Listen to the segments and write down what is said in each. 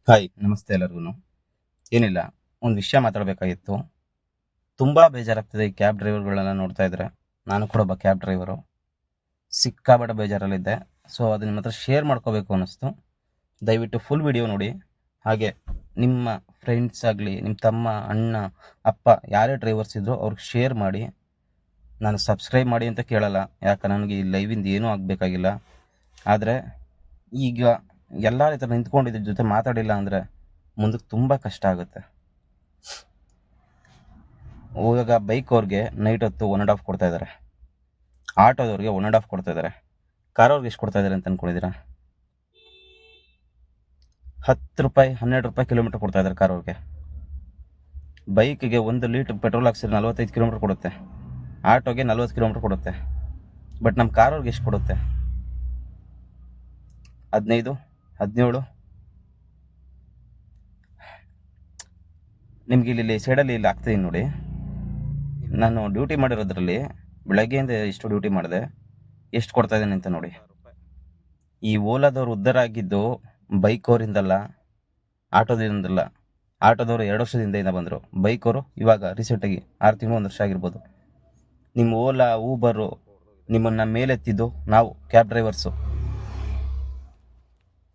Hi ನಮಸ್ತೆ ಎಲ್ಲರಿಗೂ. ಏನಿಲ್ಲ, ಒಂದು ವಿಷಯ ಮಾತಾಡಬೇಕಾಗಿತ್ತು. ತುಂಬ ಬೇಜಾರಾಗ್ತಿದೆ ಈ ಕ್ಯಾಬ್ ಡ್ರೈವರ್ಗಳನ್ನ ನೋಡ್ತಾ ಇದ್ರೆ. ನಾನು ಕೂಡ ಒಬ್ಬ ಕ್ಯಾಬ್ ಡ್ರೈವರು. ಸಿಕ್ಕಾಬಟ್ಟೆ ಬೇಜಾರಲ್ಲಿದ್ದೆ. ಸೊ ಅದು ನಿಮ್ಮ ಹತ್ರ ಶೇರ್ ಮಾಡ್ಕೋಬೇಕು ಅನ್ನಿಸ್ತು. ದಯವಿಟ್ಟು ಫುಲ್ ವಿಡಿಯೋ ನೋಡಿ. ಹಾಗೆ ನಿಮ್ಮ ಫ್ರೆಂಡ್ಸ್ ಆಗಲಿ, ನಿಮ್ಮ ತಮ್ಮ, ಅಣ್ಣ, ಅಪ್ಪ ಯಾರೇ ಡ್ರೈವರ್ಸ್ ಇದ್ದರೂ ಅವ್ರಿಗೆ ಶೇರ್ ಮಾಡಿ. ನಾನು ಸಬ್ಸ್ಕ್ರೈಬ್ ಮಾಡಿ ಅಂತ ಕೇಳಲ್ಲ, ಯಾಕೆ ನನಗೆ ಈ ಲೈವಿಂದ ಏನೂ ಆಗಬೇಕಾಗಿಲ್ಲ. ಆದರೆ ಈಗ ಎಲ್ಲ ಈ ಥರ ನಿಂತ್ಕೊಂಡಿದ್ರ ಜೊತೆ ಮಾತಾಡಿಲ್ಲ ಅಂದರೆ ಮುಂದಕ್ಕೆ ತುಂಬ ಕಷ್ಟ ಆಗುತ್ತೆ. ಇವಾಗ ಬೈಕ್ ಅವ್ರಿಗೆ ನೈಟ್ ಹೊತ್ತು 1.5 ಕೊಡ್ತಾ ಇದ್ದಾರೆ, ಆಟೋದವ್ರಿಗೆ 1.5 ಕೊಡ್ತಾ ಇದ್ದಾರೆ. ಕಾರವ್ರಿಗೆ ಎಷ್ಟು ಕೊಡ್ತಾ ಇದ್ದಾರೆ ಅಂತ ಅಂದ್ಕೊಂಡಿದ್ದೀರಾ? 10 ರೂಪಾಯಿ 12 ರೂಪಾಯಿ ಕಿಲೋಮೀಟರ್ ಕೊಡ್ತಾ ಇದ್ದಾರೆ ಕಾರವ್ರಿಗೆ. ಬೈಕಿಗೆ 1 ಲೀಟ್ರ್ ಪೆಟ್ರೋಲ್ ಹಾಕ್ಸಿದ್ರೆ 45 ಕಿಲೋಮೀಟರ್ ಕೊಡುತ್ತೆ, ಆಟೋಗೆ 40 ಕಿಲೋಮೀಟರ್ ಕೊಡುತ್ತೆ. ಬಟ್ ನಮ್ಮ ಕಾರವ್ರಿಗೆ ಎಷ್ಟು ಕೊಡುತ್ತೆ? 15, 17. ನಿಮ್ಗೆ ಇಲ್ಲಿ ಸೈಡಲ್ಲಿ ಇಲ್ಲಿ ಆಗ್ತಿದ್ದೀನಿ ನೋಡಿ. ನಾನು ಡ್ಯೂಟಿ ಮಾಡಿರೋದ್ರಲ್ಲಿ ಬೆಳಗ್ಗೆಯಿಂದ ಎಷ್ಟು ಡ್ಯೂಟಿ ಮಾಡಿದೆ, ಎಷ್ಟು ಕೊಡ್ತಾ ಇದ್ದೀನಿ ಅಂತ ನೋಡಿ. ಈ ಓಲಾದವ್ರು ಉದ್ಧಾರ ಆಗಿದ್ದು ಬೈಕ್ ಅವರಿಂದಲ್ಲ, ಆಟೋದಿಂದಲ್ಲ. ಆಟೋದವರು 2 ವರ್ಷದಿಂದ ಬಂದರು, ಬೈಕ್ ಅವರು ಇವಾಗ ರೀಸೆಂಟಾಗಿ 6 ತಿಂಗಳು 1 ವರ್ಷ ಆಗಿರ್ಬೋದು. ನಿಮ್ಮ ಓಲಾ ಊಬರು ನಿಮ್ಮನ್ನು ಮೇಲೆತ್ತಿದ್ದು ನಾವು ಕ್ಯಾಬ್ ಡ್ರೈವರ್ಸು.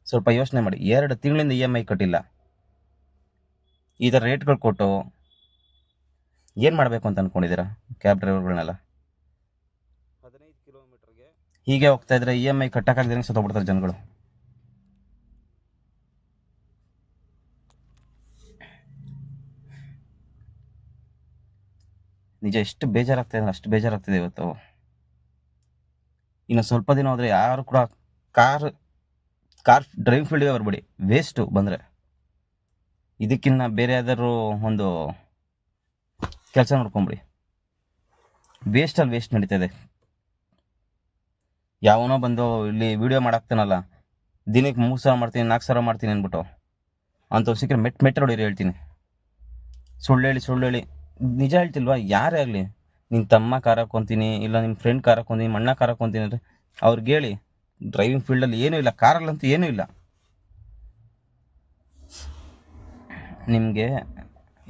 ಸ್ವಲ್ಪ ಯೋಚನೆ ಮಾಡಿ. 2 ತಿಂಗಳಿಂದ EMI ಕಟ್ಟಿಲ್ಲ. ಈ ಥರ ರೇಟ್ಗಳು ಕೊಟ್ಟು ಏನು ಮಾಡಬೇಕು ಅಂತ ಅಂದ್ಕೊಂಡಿದ್ದೀರಾ ಕ್ಯಾಬ್ ಡ್ರೈವರ್ಗಳನ್ನೆಲ್ಲ? 15 ಕಿಲೋಮೀಟರ್ಗೆ ಹೀಗೆ ಹೋಗ್ತಾ ಇದ್ರೆ EMI ಕಟ್ಟಕ್ಕಾಗದೇ ಸತ್ತೋಗ್ಬಿಡ್ತಾರೆ ಜನಗಳು. ನಿಜ ಎಷ್ಟು ಬೇಜಾರಾಗ್ತಿದೆ ಅಂದರೆ ಅಷ್ಟು ಬೇಜಾರಾಗ್ತಿದೆ ಇವತ್ತು. ಇನ್ನು ಸ್ವಲ್ಪ ದಿನ ಹೋದರೆ ಯಾರು ಕೂಡ ಕಾರ್ ಡ್ರೈವಿಂಗ್ ಫೀಲ್ಡ್ಗೆ ಬರಬೇಡಿ, ವೇಸ್ಟು ಬಂದರೆ. ಇದಕ್ಕಿನ್ನ ಬೇರೆ ಯಾವ್ದಾದ್ರು ಒಂದು ಕೆಲಸ ನೋಡ್ಕೊಂಬಿಡಿ. ವೇಸ್ಟಲ್ಲಿ ವೇಸ್ಟ್ ನಡೀತಾ ಇದೆ. ಯಾವನೋ ಬಂದು ಇಲ್ಲಿ ವಿಡಿಯೋ ಮಾಡಾಕ್ತಾನಲ್ಲ, ದಿನಕ್ಕೆ 3 ಸಾವಿರ ಮಾಡ್ತೀನಿ 4 ಸಾವಿರ ಮಾಡ್ತೀನಿ ಅಂದ್ಬಿಟ್ಟು ಅಂಥವ್ರು ಸಿಕ್ಕರೆ ಮೆಟ್ ಹೊಡೀರಿ ಹೇಳ್ತೀನಿ. ಸುಳ್ಳು ಹೇಳಿ ನಿಜ ಹೇಳ್ತಿಲ್ವಾ? ಯಾರೇ ಆಗಲಿ, ನಿನ್ನ ತಮ್ಮ ಕಾರ್ ಹಾಕ್ಕೊತೀನಿ, ಇಲ್ಲ ನಿಮ್ಮ ಫ್ರೆಂಡ್ ಕಾರ್ ಹಾಕ್ಕೊತೀನಿ, ನಿಮ್ಮ ಅಣ್ಣ ಕಾರ್ ಹಾಕ್ಕೊತೀನಿ ಅಂದರೆ ಅವ್ರಿಗೆ ಹೇಳಿ. ಡ್ರೈವಿಂಗ್ ಫೀಲ್ಡಲ್ಲಿ ಏನೂ ಇಲ್ಲ, ಕಾರಲ್ಲಂತೂ ಏನೂ ಇಲ್ಲ. ನಿಮಗೆ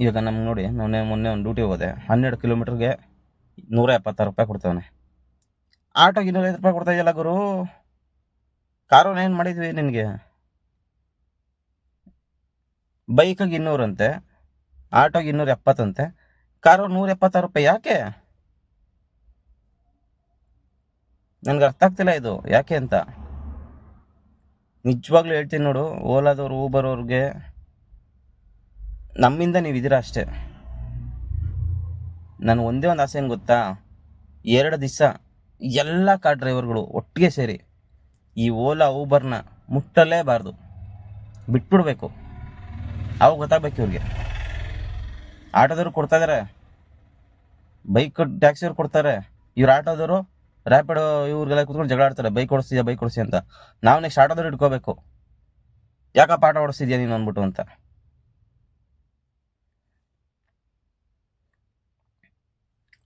ಇವಾಗ ನಮ್ಗೆ ನೋಡಿ, ಮೊನ್ನೆ ಒಂದು ಡ್ಯೂಟಿ ಹೋದೆ, 12 ಕಿಲೋಮೀಟ್ರಿಗೆ 176 ರೂಪಾಯಿ ಕೊಡ್ತವನೆ. ಆಟೋಗೆ 250 ರೂಪಾಯಿ ಕೊಡ್ತಾ ಇದೆಯಲ್ಲ ಗುರು. ಕಾರು ಏನು ಮಾಡಿದ್ವಿ ನಿನಗೆ? ಬೈಕಿಗೆ 200 ಅಂತೆ, ಆಟೋಗೆ 270 ಅಂತೆ, ಕಾರು 176 ರೂಪಾಯಿ. ಯಾಕೆ? ನನಗೆ ಅರ್ಥ ಆಗ್ತಿಲ್ಲ ಇದು ಯಾಕೆ ಅಂತ. ನಿಜವಾಗ್ಲೂ ಹೇಳ್ತೀನಿ ನೋಡು, ಓಲಾದವ್ರು ಊಬರ್ ಅವ್ರಿಗೆ ನಮ್ಮಿಂದ ನೀವು ಇದ್ದೀರಾ ಅಷ್ಟೇ. ನಾನು ಒಂದೇ ಒಂದು ಆಸೆ ಏನು ಗೊತ್ತಾ? 2 ದಿವಸ ಎಲ್ಲ ಕಾರ್ ಡ್ರೈವರ್ಗಳು ಒಟ್ಟಿಗೆ ಸೇರಿ ಈ ಓಲಾ ಊಬರ್ನ ಮುಟ್ಟಲೇಬಾರ್ದು, ಬಿಟ್ಬಿಡ್ಬೇಕು. ಅವಾಗ ಗೊತ್ತಾಗ್ಬೇಕು ಇವ್ರಿಗೆ. ಆಟೋದವ್ರು ಕೊಡ್ತಾ ಇದ್ದಾರೆ, ಬೈಕ್ ಟ್ಯಾಕ್ಸಿಯವ್ರು ಕೊಡ್ತಾರೆ, ಇವ್ರು ಆಟೋದವರು ರ್ಯಾಪಿಡೋ ಇವ್ರಿಗೆಲ್ಲ ಕುತ್ಕೊಂಡು ಜಗಳ ಆಡ್ತಾರೆ, ಬೈಕ್ ಓಡಿಸಿ ಅಂತ. ನಾವು ನೆಕ್ಸ್ಟ್ ಆಟೋದವ್ರು ಇಟ್ಕೋಬೇಕು, ಯಾಕಪ್ಪ ಆಟೋ ಓಡಿಸ್ತಿದ್ಯಾ ನೀನು ಅಂದ್ಬಿಟ್ಟು ಅಂತ.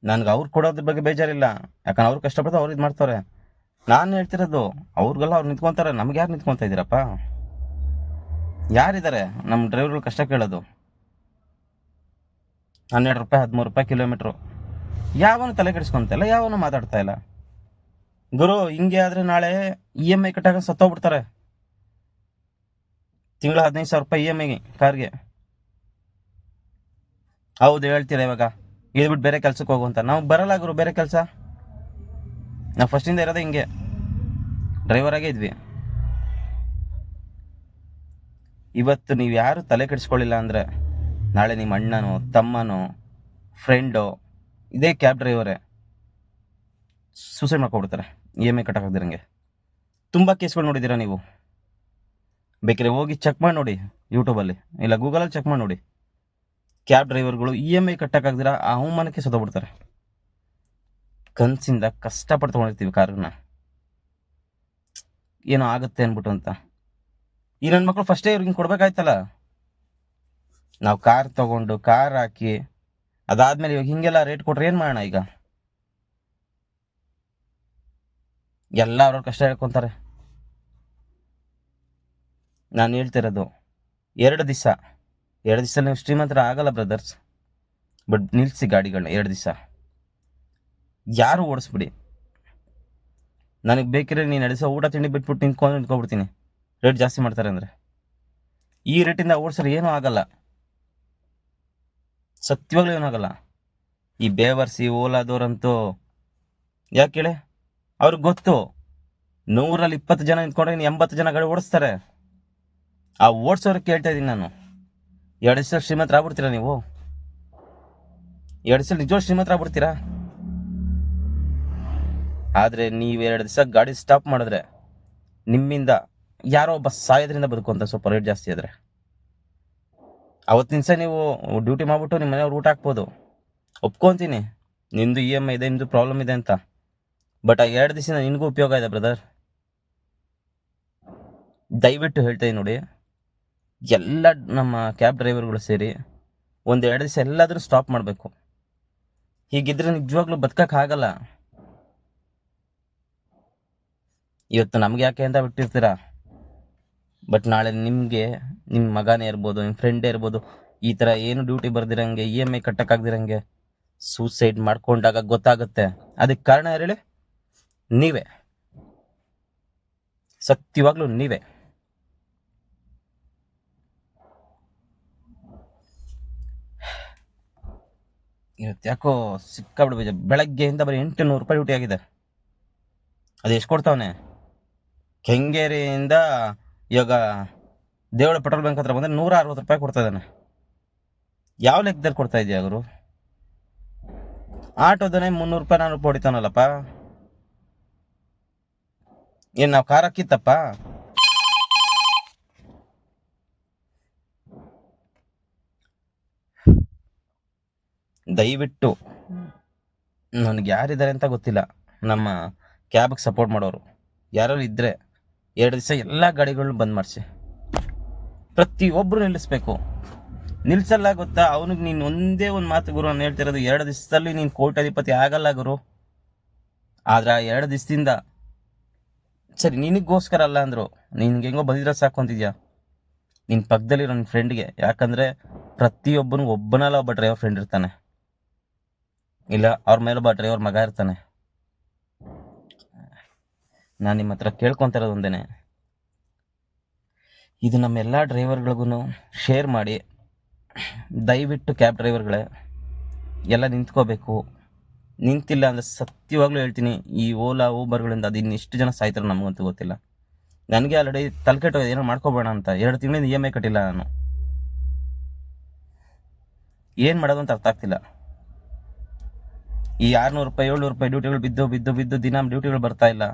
ನನ್ಗೆ ಅವ್ರು ಕೊಡೋದ್ರ ಬಗ್ಗೆ ಬೇಜಾರಿಲ್ಲ, ಯಾಕಂದ್ರೆ ಅವ್ರು ಕಷ್ಟಪಟ್ಟು ಅವ್ರು ಇದು ಮಾಡ್ತಾರೆ. ನಾನು ಹೇಳ್ತಿರೋದು ಅವ್ರಿಗೆಲ್ಲ ಅವ್ರು ನಿಂತ್ಕೊತಾರೆ, ನಮ್ಗೆ ಯಾರು ನಿಂತ್ಕೊತಾ ಇದ್ದೀರಪ್ಪ? ಯಾರಿದ್ದಾರೆ ನಮ್ಮ ಡ್ರೈವರ್ಗಳು ಕಷ್ಟ ಕೇಳೋದು? 12 ರೂಪಾಯಿ 13 ರೂಪಾಯಿ ಕಿಲೋಮೀಟ್ರು. ಯಾವನು ತಲೆ ಕೆಡಿಸ್ಕೊಂತ ಇಲ್ಲ, ಯಾವನು ಮಾತಾಡ್ತಾ ಇಲ್ಲ. ಗುರು ಹಿಂಗೆ ಆದರೆ ನಾಳೆ EMI ಕಟ್ಟಾಗ ಸತ್ತೋಗ್ಬಿಡ್ತಾರೆ. ತಿಂಗಳ 15,000 ರೂಪಾಯಿ EMI ಕಾರ್ಗೆ. ಹೌದು ಹೇಳ್ತೀರಾ ಇವಾಗ, ಇದು ಬಿಟ್ಟು ಬೇರೆ ಕೆಲ್ಸಕ್ಕೆ ಹೋಗುವಂತ. ನಾವು ಬರಲ್ಲ ಗುರು ಬೇರೆ ಕೆಲಸ. ನಾವು ಫಸ್ಟಿಂದ ಇರೋದೇ ಹಿಂಗೆ, ಡ್ರೈವರ್ ಆಗೇ ಇದ್ವಿ. ಇವತ್ತು ನೀವು ಯಾರು ತಲೆ ಕೆಡಿಸ್ಕೊಳ್ಳಿಲ್ಲ ಅಂದರೆ ನಾಳೆ ನಿಮ್ಮ ಅಣ್ಣನೋ ತಮ್ಮನೋ ಫ್ರೆಂಡೋ ಇದೇ ಕ್ಯಾಬ್ ಡ್ರೈವರೇ ಸೂಸೈಡ್ ಮಾಡ್ಕೊಬಿಡ್ತಾರೆ EMI ಕಟ್ಟಕ್ಕಾಗ್ದಿರಂಗೆ. ತುಂಬ ಕೇಸ್ಗಳು ನೋಡಿದ್ದೀರಾ ನೀವು. ಬೇಕಾದ್ರೆ ಹೋಗಿ ಚೆಕ್ ಮಾಡಿ ನೋಡಿ, ಯೂಟ್ಯೂಬಲ್ಲಿ ಇಲ್ಲ ಗೂಗಲಲ್ಲಿ ಚೆಕ್ ಮಾಡಿ ನೋಡಿ. ಕ್ಯಾಬ್ ಡ್ರೈವರ್ಗಳು EMI ಕಟ್ಟಕ್ಕಾಗ್ದಿರ ಆ ಅವಮಾನಕ್ಕೆ ಸತ್ತೋಗ್ಬಿಡ್ತಾರೆ. ಕನಸಿಂದ ಕಷ್ಟಪಟ್ಟು ತೊಗೊಂಡಿರ್ತೀವಿ ಕಾರನ್ನ, ಏನೋ ಆಗುತ್ತೆ ಅಂದ್ಬಿಟ್ಟು ಅಂತ. ಈ ನನ್ನ ಮಕ್ಕಳು ಫಸ್ಟೇ ಇವ್ರಿಗೆ ಕೊಡ್ಬೇಕಾಯ್ತಲ್ಲ. ನಾವು ಕಾರ್ ತಗೊಂಡು ಕಾರ್ ಹಾಕಿ ಅದಾದ್ಮೇಲೆ ಇವಾಗ ಹಿಂಗೆಲ್ಲ ರೇಟ್ ಕೊಟ್ರೆ ಏನು ಮಾಡೋಣ? ಈಗ ಎಲ್ಲ ಅವ್ರವ್ರ ಕಷ್ಟ ಹೇಳ್ಕೊತಾರೆ. ನಾನು ಹೇಳ್ತಿರೋದು 2 ದಿವಸ, 2 ದಿವಸ ನೀವು ಶ್ರೀಮಂತರ ಆಗಲ್ಲ ಬ್ರದರ್ಸ್. ಬಟ್ ನಿಲ್ಲಿಸಿ ಗಾಡಿಗಳನ್ನ 2 ದಿವಸ, ಯಾರು ಓಡಿಸ್ಬಿಡಿ. ನನಗೆ ಬೇಕಿದ್ರೆ ನೀನು 2 ದಿವಸ ಊಟ ತಿಂಡಿ ಬಿಟ್ಬಿಟ್ಟು ನಿಂತ್ಕೊಬಿಡ್ತೀನಿ, ರೇಟ್ ಜಾಸ್ತಿ ಮಾಡ್ತಾರೆ ಅಂದರೆ. ಈ ರೇಟಿಂದ ಓಡಿಸ್ರೆ ಏನೂ ಆಗಲ್ಲ, ಸತ್ಯವಾಗ್ಲೂ ಏನೂ ಆಗಲ್ಲ. ಈ ಬೇವರ್ಸಿ ಓಲಾದವ್ರಂತೂ ಯಾಕೆ ಹೇಳಿ, ಅವ್ರಿಗೆ ಗೊತ್ತು 100ರಲ್ಲಿ 20 ಜನ ನಿಂತ್ಕೊಂಡ್ರೆ ಇನ್ನು 80 ಜನ ಗಾಡಿ ಓಡಿಸ್ತಾರೆ. ಆ ಓಡಿಸೋರಿಗೆ ಕೇಳ್ತಾ ಇದ್ದೀನಿ ನಾನು, 2 ದಿವಸ ಶ್ರೀಮಂತರಾಗ್ಬಿಡ್ತೀರಾ ನೀವು? 2 ದಿವಸ ನಿಜವಾಗ್ ಶ್ರೀಮಂತರಾಗ್ಬಿಡ್ತೀರಾ? ಆದರೆ ನೀವು 2 ದಿವಸ ಗಾಡಿ ಸ್ಟಾಪ್ ಮಾಡಿದ್ರೆ ನಿಮ್ಮಿಂದ ಯಾರೋ ಒಬ್ಬ ಸಾಯೋದ್ರಿಂದ ಬದುಕುವಂತ, ಸ್ವಲ್ಪ ರೇಟ್ ಜಾಸ್ತಿ ಆದರೆ. ಅವತ್ತಿನ ದಿವಸ ನೀವು ಡ್ಯೂಟಿ ಮಾಡಿಬಿಟ್ಟು ನಿಮ್ಮ ಮನೆಯವ್ರು ಊಟ ಹಾಕ್ಬೋದು, ಒಪ್ಕೊತೀನಿ. ನಿಂದು EMI ಇದೆ, ನಿಂದು ಪ್ರಾಬ್ಲಮ್ ಇದೆ ಅಂತ. ಬಟ್ ಆ 2 ದಿವಸ ನಿನಗೂ ಉಪಯೋಗ ಇದೆ ಬ್ರದರ್. ದಯವಿಟ್ಟು ಹೇಳ್ತಾ ನೋಡಿ, ಎಲ್ಲ ನಮ್ಮ ಕ್ಯಾಬ್ ಡ್ರೈವರ್ಗಳು ಸೇರಿ 1-2 ದಿವಸ ಎಲ್ಲಾದರೂ ಸ್ಟಾಪ್ ಮಾಡಬೇಕು. ಹೀಗಿದ್ರೆ ನಿಜವಾಗ್ಲೂ ಬದುಕಕ್ಕಾಗಲ್ಲ. ಇವತ್ತು ನಮ್ಗೆ ಯಾಕೆ ಅಂತ ಬಿಟ್ಟಿರ್ತೀರಾ, ಬಟ್ ನಾಳೆ ನಿಮಗೆ ನಿಮ್ಮ ಮಗನೇ ಇರ್ಬೋದು, ನಿಮ್ಮ ಫ್ರೆಂಡೇ ಇರ್ಬೋದು, ಈ ಥರ ಏನು ಡ್ಯೂಟಿ ಬರ್ದಿರಂಗೆ, EMI ಕಟ್ಟಕ್ಕಾಗ್ದಿರಂಗೆ ಸೂಸೈಡ್ ಮಾಡ್ಕೊಂಡಾಗ ಗೊತ್ತಾಗುತ್ತೆ. ಅದಕ್ಕೆ ಕಾರಣ ಯಾರು ಹೇಳಿ? ನೀವೇ, ಸತ್ಯವಾಗ್ಲೂ ನೀವೇ. ಇವತ್ತು ಯಾಕೋ ಸಿಕ್ಕಾಬಿಡು ಬೇಜ. ಬೆಳಗ್ಗೆಯಿಂದ ಬರೀ 800 ರೂಪಾಯಿ ಡ್ಯೂಟಿ ಆಗಿದೆ. ಅದು ಎಷ್ಟು ಕೊಡ್ತಾವನೆ? ಕೆಂಗೇರಿಯಿಂದ ಇವಾಗ ದೇವಳ ಪೆಟ್ರೋಲ್ ಬ್ಯಾಂಕ್ ಹತ್ರ ಬಂದರೆ 160 ರೂಪಾಯಿ ಕೊಡ್ತಾ ಇದ್ದಾನೆ. ಯಾವ ಲೆಕ್ಕದಲ್ಲಿ ಕೊಡ್ತಾ ಇದೆಯಾ ಅವರು? ಆಟೋದನೇ 300 ರೂಪಾಯಿ 400 ರೂಪಾಯಿ ಹೊಡಿತಾನಲ್ಲಪ್ಪ. ಏನು ನಾವು ಕಾರ್ ಹಾಕಿತ್ತಪ್ಪ? ದಯವಿಟ್ಟು, ನನಗೆ ಯಾರಿದ್ದಾರೆ ಅಂತ ಗೊತ್ತಿಲ್ಲ, ನಮ್ಮ ಕ್ಯಾಬ್ಗೆ ಸಪೋರ್ಟ್ ಮಾಡೋರು ಯಾರು ಇದ್ದರೆ 2 ದಿವಸ ಎಲ್ಲ ಗಾಡಿಗಳನ್ನ ಬಂದ್ ಮಾಡಿಸಿ. ಪ್ರತಿಯೊಬ್ಬರು ನಿಲ್ಲಿಸ್ಬೇಕು. ನಿಲ್ಸಲ್ಲ ಗೊತ್ತಾ? ಅವನಿಗೆ ನೀನು ಒಂದೇ ಒಂದು ಮಾತು ಗುರು ನಾನು ಹೇಳ್ತಿರೋದು, 2 ದಿವಸದಲ್ಲಿ ನೀನು ಕೋಟ್ಯಾಧಿಪತಿ ಆಗಲ್ಲ ಗುರು. ಆದ್ರೆ ಆ 2 ದಿವಸದಿಂದ ಸರಿ ನಿನಗೋಸ್ಕರ ಅಲ್ಲ ಅಂದರು, ನಿನ್ಗೆ ಹೆಂಗೋ ಬಂದಿದ್ರೆ ಸಾಕು ಅಂತಿದ್ಯಾ ನಿನ್ನ ಪಕ್ಕದಲ್ಲಿರೋ ನಿನ್ನ ಫ್ರೆಂಡ್ಗೆ. ಯಾಕಂದರೆ ಪ್ರತಿಯೊಬ್ಬನಿಗೆ ಒಬ್ಬನಲ್ಲ ಒಬ್ಬ ಡ್ರೈವರ್ ಫ್ರೆಂಡ್ ಇರ್ತಾನೆ, ಇಲ್ಲ ಅವ್ರ ಮೇಲೊಬ್ಬ ಡ್ರೈವರ್ ಮಗ ಇರ್ತಾನೆ. ನಾನು ನಿಮ್ಮ ಹತ್ರ ಕೇಳ್ಕೊತಿರೋದು ಒಂದೇನೆ, ಇದು ನಮ್ಮ ಎಲ್ಲ ಡ್ರೈವರ್ಗಳಿಗೂ ಶೇರ್ ಮಾಡಿ. ದಯವಿಟ್ಟು ಕ್ಯಾಬ್ ಡ್ರೈವರ್ಗಳೇ ಎಲ್ಲ ನಿಂತ್ಕೋಬೇಕು. ನಿಂತಿಲ್ಲ ಅಂದರೆ ಸತ್ಯವಾಗ್ಲೂ ಹೇಳ್ತೀನಿ, ಈ ಓಲಾ ಊಬರ್ಗಳಿಂದ ಅದು ಇನ್ನೆಷ್ಟು ಜನ ಸಾಯ್ತಾರೋ ನಮಗಂತೂ ಗೊತ್ತಿಲ್ಲ. ನನಗೆ ಆಲ್ರೆಡಿ ತಲೆಕೆಟ್ಟೋಗಿದೆ, ಏನೋ ಮಾಡ್ಕೋಬೇಡ ಅಂತ. 2 ತಿಂಗಳಿಂದ EMI ಕಟ್ಟಿಲ್ಲ ನಾನು. ಏನು ಮಾಡೋದು ಅಂತ ಅರ್ಥ ಆಗ್ತಿಲ್ಲ. ಈ 600 ರೂಪಾಯಿ 700 ರೂಪಾಯಿ ಡ್ಯೂಟಿಗಳು ಬಿದ್ದು ಬಿದ್ದು ಬಿದ್ದು ದಿನ ಡ್ಯೂಟಿಗಳು ಬರ್ತಾ ಇಲ್ಲ.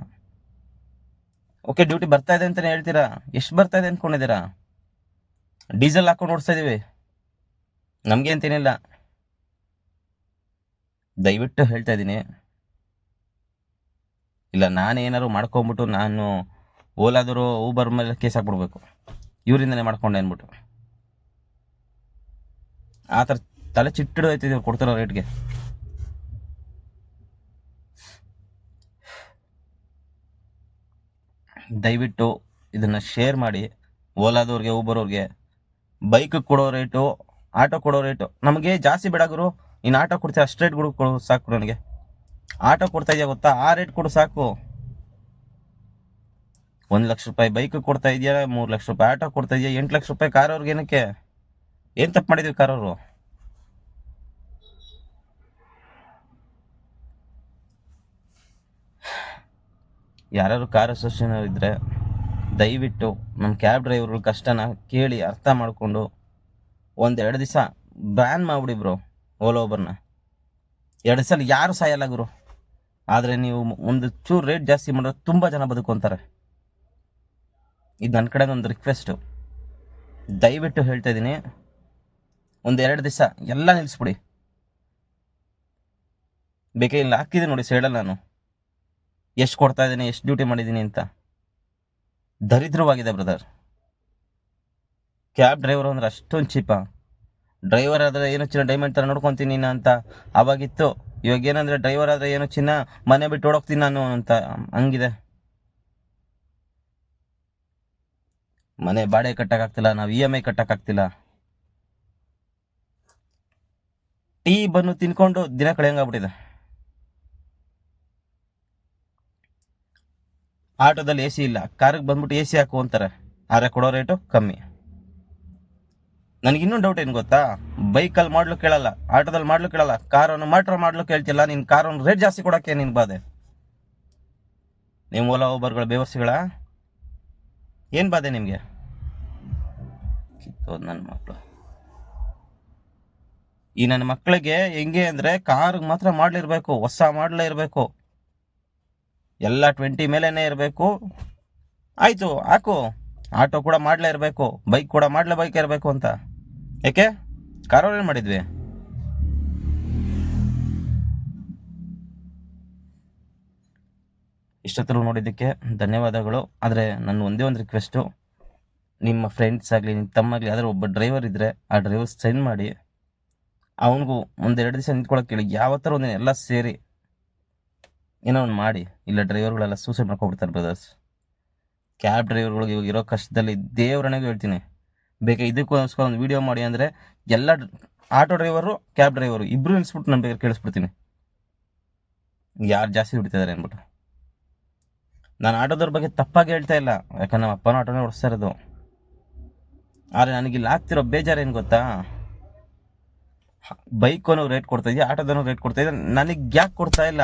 ಓಕೆ, ಡ್ಯೂಟಿ ಬರ್ತಾ ಇದೆ ಅಂತಲೇ ಹೇಳ್ತೀರಾ, ಎಷ್ಟು ಬರ್ತಾ ಇದೆ ಅಂದ್ಕೊಂಡಿದ್ದೀರಾ? ಡೀಸೆಲ್ ಹಾಕೊಂಡು ಓಡಿಸ್ತಾ ಇದೀವಿ, ನಮಗೆ ಅಂತೇನಿಲ್ಲ. ದಯವಿಟ್ಟು ಹೇಳ್ತಾ ಇದ್ದೀನಿ, ಇಲ್ಲ ನಾನೇನಾದ್ರು ಮಾಡ್ಕೊಂಬಿಟ್ಟು ನಾನು ಓಲಾದರು ಊಬರ್ ಮೇಲೆ ಕೇಸ್ ಹಾಕ್ಬಿಡ್ಬೇಕು, ಇವರಿಂದನೇ ಮಾಡ್ಕೊಂಡೆ ಅಂದ್ಬಿಟ್ಟು. ಆ ಥರ ತಲೆ ಚಿಟ್ಟಿಡೋಯ್ತಿದ್ದೀವಿ ಕೊಡ್ತಿರೋ ರೇಟ್ಗೆ. ದಯವಿಟ್ಟು ಇದನ್ನು ಶೇರ್ ಮಾಡಿ. ಓಲಾದವ್ರಿಗೆ ಊಬರ್ವ್ರಿಗೆ ಬೈಕ್ ಕೊಡೋ ರೇಟು, ಆಟೋ ಕೊಡೋ ರೇಟು ನಮಗೆ ಜಾಸ್ತಿ ಬೇಡ ಗುರು. ಇನ್ನು ಆಟೋ ಕೊಡ್ತೀಯ ಅಷ್ಟು ರೇಟ್ ಕೊಡು ಸಾಕು. ನನಗೆ ಆಟೋ ಕೊಡ್ತಾ ಇದೆಯಾ ಗೊತ್ತಾ, ಆ ರೇಟ್ ಕೊಡು ಸಾಕು. 1 ಲಕ್ಷ ರೂಪಾಯಿ ಬೈಕ್ ಕೊಡ್ತಾ ಇದೆಯಾ, 3 ಲಕ್ಷ ರೂಪಾಯಿ ಆಟೋ ಕೊಡ್ತಾ ಇದೆಯಾ, 8 ಲಕ್ಷ ರೂಪಾಯಿ ಕಾರವ್ರಿಗೆ ಏನಕ್ಕೆ? ಏನು ತಪ್ಪು ಮಾಡಿದ್ವಿ ಕಾರವರು? ಯಾರು ಕಾರ್ ಅಸೋಸಿಯೇಷನ್ ಇದ್ದರೆ ದಯವಿಟ್ಟು ನಮ್ಮ ಕ್ಯಾಬ್ ಡ್ರೈವರ್ಗಳ ಕಷ್ಟನ ಕೇಳಿ ಅರ್ಥ ಮಾಡಿಕೊಂಡು 1-2 ದಿವಸ ಬ್ಯಾನ್ ಮಾಡಿಬಿಡಿ ಬ್ರೋ ಓಲಾ ಊಬರ್ನ. 2 ದಿವಸ ಯಾರು ಸಾಯಲ್ಲ ಗುರು. ಆದರೆ ನೀವು ಒಂದು ಚೂರು ರೇಟ್ ಜಾಸ್ತಿ ಮಾಡಿದ್ರೆ ತುಂಬ ಜನ ಬದುಕೊಂತಾರೆ. ಇದು ನನ್ನ ಕಡೆ ಒಂದು ರಿಕ್ವೆಸ್ಟು, ದಯವಿಟ್ಟು ಹೇಳ್ತಾ ಇದ್ದೀನಿ. 1-2 ದಿವಸ ಎಲ್ಲ ನಿಲ್ಲಿಸ್ಬಿಡಿ. ಬೇಕೇ ಇಲ್ಲ ಹಾಕಿದ್ದೀನಿ ನೋಡಿ ಸೈಡಲ್ಲಿ ನಾನು ಎಷ್ಟು ಕೊಡ್ತಾ ಇದ್ದೀನಿ, ಎಷ್ಟು ಡ್ಯೂಟಿ ಮಾಡಿದ್ದೀನಿ ಅಂತ. ದರಿದ್ರವಾಗಿದೆ ಬ್ರದರ್. ಕ್ಯಾಬ್ ಡ್ರೈವರ್ ಅಂದ್ರೆ ಅಷ್ಟೊಂದು ಚೀಪಾ? ಡ್ರೈವರ್ ಆದರೆ ಏನು ಚಿನ್ನ ಡೈಮಂಡ್ ಥರ ನೋಡ್ಕೊತೀನಿ ಅಂತ ಅವಾಗಿತ್ತು. ಇವಾಗ ಏನಂದರೆ ಡ್ರೈವರ್ ಆದರೆ ಏನು ಚಿನ್ನ ಮನೆ ಬಿಟ್ಟು ಓಡೋಗ್ತೀನಿ ನಾನು ಅಂತ ಹಂಗಿದೆ. ಮನೆ ಬಾಡಿಗೆ ಕಟ್ಟಕ್ಕಾಗ್ತಿಲ್ಲ, ನಾವು EMI ಕಟ್ಟಕ್ಕಾಗ್ತಿಲ್ಲ. ಟೀ ಬನ್ನು ತಿನ್ಕೊಂಡು ದಿನ ಕಳೆಯಂಗಾಗ್ಬಿಟ್ಟಿದೆ. ಆಟೋದಲ್ಲಿ AC ಇಲ್ಲ, ಕಾರಿಗೆ ಬಂದ್ಬಿಟ್ಟು AC ಹಾಕು ಅಂತಾರೆ, ಆದರೆ ಕೊಡೋ ರೇಟು ಕಮ್ಮಿ. ನನಗೆ ಇನ್ನೊಂದು ಡೌಟ್ ಏನು ಗೊತ್ತಾ, ಬೈಕಲ್ಲಿ ಮಾಡ್ಲು ಕೇಳಲ್ಲ, ಆಟೋದಲ್ಲಿ ಮಾಡ್ಲು ಕೇಳಲ್ಲ, ಕಾರನ್ನು ಮಾಡ್ಲು ಕೇಳ್ತಿಲ್ಲ. ನಿನ್ನ ಕಾರನ್ನು ರೇಟ್ ಜಾಸ್ತಿ ಕೊಡೋಕ್ಕೆ ನಿನ್ನ ಬಾಧೆ. ನೀವು ಓಲಾ ಊಬರ್ಗಳ ಬೇವರ್ಸಿಗಳ ಏನು ಬಾಧೆ ನಿಮಗೆ? ಕಿತ್ತೋದು ನನ್ನ ಮಕ್ಕಳು. ಈ ನನ್ನ ಮಕ್ಕಳಿಗೆ ಹೆಂಗೆ ಅಂದರೆ, ಕಾರ್ಗೆ ಮಾತ್ರ ಮಾಡ್ಲಿರ್ಬೇಕು, ಹೊಸ ಮಾಡಲೇ ಇರಬೇಕು, ಎಲ್ಲ 20 ಮೇಲೇನೆ ಇರಬೇಕು. ಆಯಿತು ಹಾಕು, ಆಟೋ ಕೂಡ ಮಾಡಲೇ ಇರಬೇಕು, ಬೈಕ್ ಕೂಡ ಬೈಕ್ ಇರಬೇಕು ಅಂತ. ಯಾಕೆ ಕಾರವ್ರು ಏನು ಮಾಡಿದ್ವಿ? ಇಷ್ಟೊತ್ತರೂ ನೋಡಿದ್ದಕ್ಕೆ ಧನ್ಯವಾದಗಳು. ಆದರೆ ನನ್ನ ಒಂದೇ ಒಂದು ರಿಕ್ವೆಸ್ಟು, ನಿಮ್ಮ ಫ್ರೆಂಡ್ಸ್ ಆಗಲಿ, ನಿಮ್ಮ ತಮ್ಮಾಗಲಿ ಯಾವ್ದಾದ್ರು ಒಬ್ಬ ಡ್ರೈವರ್ ಇದ್ದರೆ ಆ ಡ್ರೈವರ್ ಸೆಂಡ್ ಮಾಡಿ, ಅವನಿಗೂ ಒಂದೆರಡು ದಿವಸ ನಿಂತ್ಕೊಳ್ಳೋಕೆ ಹೇಳಿ. ಯಾವತ್ತರ ಒಂದಿನ ಎಲ್ಲ ಸೇರಿ ಏನೋ ಒಂದು ಮಾಡಿ. ಇಲ್ಲ ಡ್ರೈವರ್ಗಳೆಲ್ಲ ಸೂಸೈಡ್ ಮಾಡ್ಕೊಬಿಡ್ತಾರೆ ಬ್ರದರ್ಸ್. ಕ್ಯಾಬ್ ಡ್ರೈವರ್ಗಳಿಗೆ ಇವಾಗ ಇರೋ ಕಷ್ಟದಲ್ಲಿ ದೇವ್ರನೆಗೂ ಹೇಳ್ತೀನಿ, ಬೇಕಾ ಇದಕ್ಕೋಸ್ಕರ ಒಂದು ವೀಡಿಯೋ ಮಾಡಿ ಅಂದರೆ ಎಲ್ಲ ಆಟೋ ಡ್ರೈವರು, ಕ್ಯಾಬ್ ಡ್ರೈವರು ಇಬ್ಬರು ನಿಲ್ಲಿಸ್ಬಿಟ್ಟು ನಾನು ಬೇಕಾದ್ರೆ ಕೇಳಿಸ್ಬಿಡ್ತೀನಿ ಯಾರು ಜಾಸ್ತಿ ದುಡಿತಿದ್ದಾರೆ ಅಂದ್ಬಿಟ್ಟು. ನಾನು ಆಟೋದವ್ರ ಬಗ್ಗೆ ತಪ್ಪಾಗಿ ಹೇಳ್ತಾ ಇಲ್ಲ, ಯಾಕಂದ್ರೆ ನಮ್ಮ ಅಪ್ಪನ ಆಟೋನೇ ಓಡಿಸ್ತಾ ಇರೋದು. ಆದರೆ ನನಗಿಲ್ಲಿ ಆಗ್ತಿರೋ ಬೇಜಾರು ಏನು ಗೊತ್ತಾ, ಬೈಕೋನು ರೇಟ್ ಕೊಡ್ತಾ ಇದೆಯಾ, ಆಟೋದನ್ನು ರೇಟ್ ಕೊಡ್ತಾ ಇದೆಯಾ, ನನಗೆ ಯಾಕೆ ಕೊಡ್ತಾ ಇಲ್ಲ?